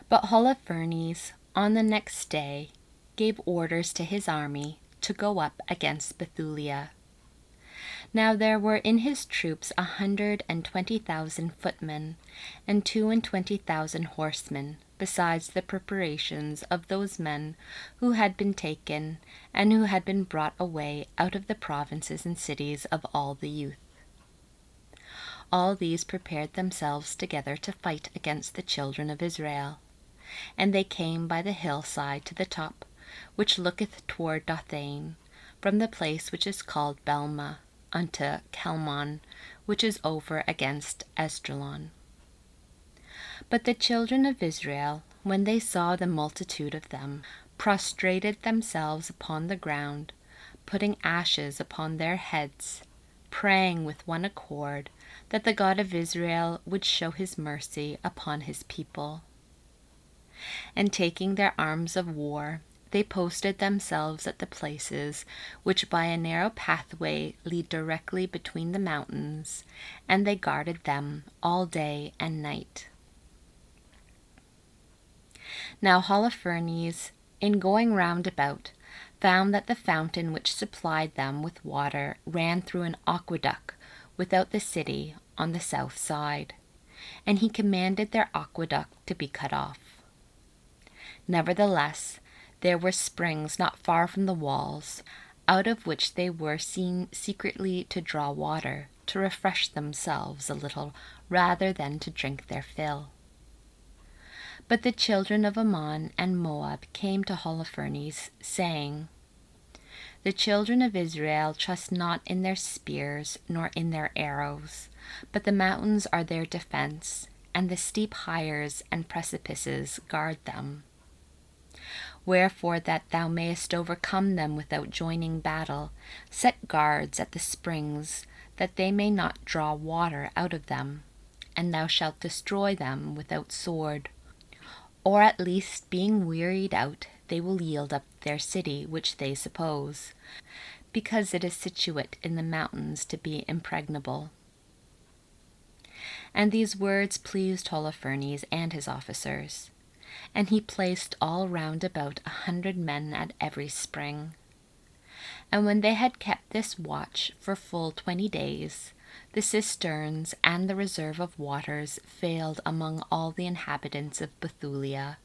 But Holofernes, on the next day, gave orders to his army to go up against Bethulia. Now there were in his troops 120,000 footmen, and 22,000 horsemen, besides the preparations of those men who had been taken, and who had been brought away out of the provinces and cities of all the youth. All these prepared themselves together to fight against the children of Israel. And they came by the hillside to the top, which looketh toward Dothain, from the place which is called Belma, unto Calmon, which is over against Esdraelon. But the children of Israel, when they saw the multitude of them, prostrated themselves upon the ground, putting ashes upon their heads, praying with one accord that the God of Israel would show his mercy upon his people. And taking their arms of war, they posted themselves at the places which by a narrow pathway lead directly between the mountains, and they guarded them all day and night. Now Holofernes, in going round about, found that the fountain which supplied them with water ran through an aqueduct without the city on the south side, and he commanded their aqueduct to be cut off. Nevertheless, there were springs not far from the walls, out of which they were seen secretly to draw water, to refresh themselves a little, rather than to drink their fill. But the children of Ammon and Moab came to Holofernes, saying, The children of Israel trust not in their spears, nor in their arrows, but the mountains are their defense, and the steep heights and precipices guard them. Wherefore, that thou mayest overcome them without joining battle, set guards at the springs, that they may not draw water out of them, and thou shalt destroy them without sword. Or at least, being wearied out, they will yield up their city, which they suppose, because it is situate in the mountains to be impregnable. And these words pleased Holofernes and his officers. And he placed all round about 100 men at every spring. And when they had kept this watch for full 20 days, the cisterns and the reserve of waters failed among all the inhabitants of Bethulia,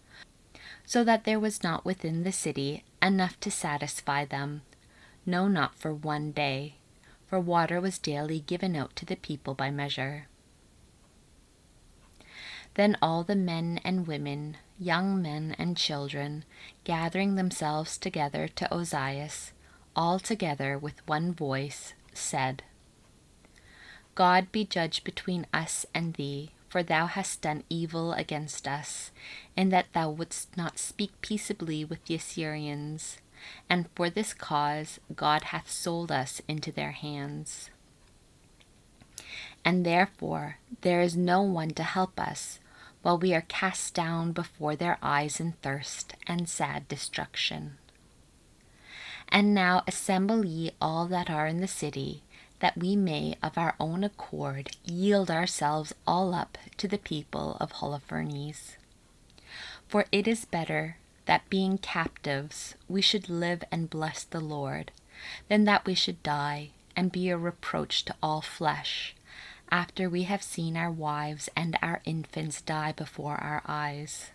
so that there was not within the city enough to satisfy them, no, not for 1 day, for water was daily given out to the people by measure. Then all the men and women, young men and children, gathering themselves together to Ozias, all together with one voice, said, God be judge between us and thee, for thou hast done evil against us, in that thou wouldst not speak peaceably with the Assyrians, and for this cause God hath sold us into their hands. And therefore there is no one to help us, while we are cast down before their eyes in thirst and sad destruction. And now assemble ye all that are in the city, that we may of our own accord yield ourselves all up to the people of Holofernes. For it is better that being captives we should live and bless the Lord, than that we should die and be a reproach to all flesh, after we have seen our wives and our infants die before our eyes.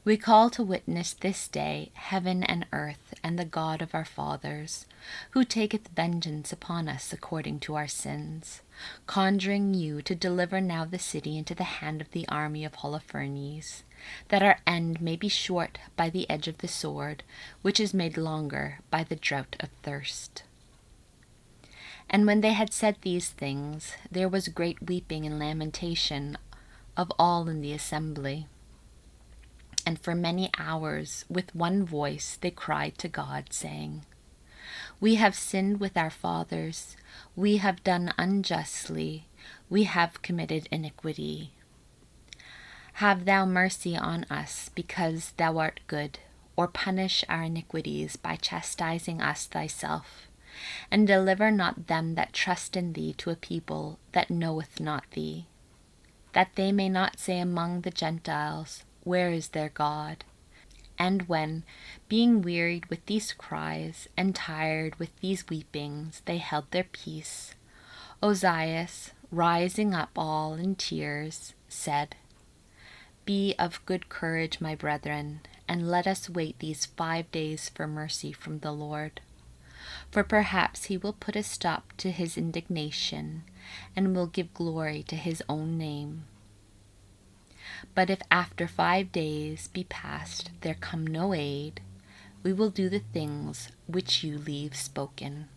We call to witness this day heaven and earth and the God of our fathers, who taketh vengeance upon us according to our sins, conjuring you to deliver now the city into the hand of the army of Holofernes, that our end may be short by the edge of the sword, which is made longer by the drought of thirst. And when they had said these things, there was great weeping and lamentation of all in the assembly. And for many hours, with one voice, they cried to God, saying, We have sinned with our fathers, we have done unjustly, we have committed iniquity. Have thou mercy on us, because thou art good, or punish our iniquities by chastising us thyself. And deliver not them that trust in thee to a people that knoweth not thee, that they may not say among the Gentiles, where is their God? And when, being wearied with these cries, and tired with these weepings, they held their peace, Ozias, rising up all in tears, said, Be of good courage, my brethren, and let us wait these 5 days for mercy from the Lord. For perhaps he will put a stop to his indignation, and will give glory to his own name. But if after 5 days be past there come no aid, we will do the things which you leave spoken.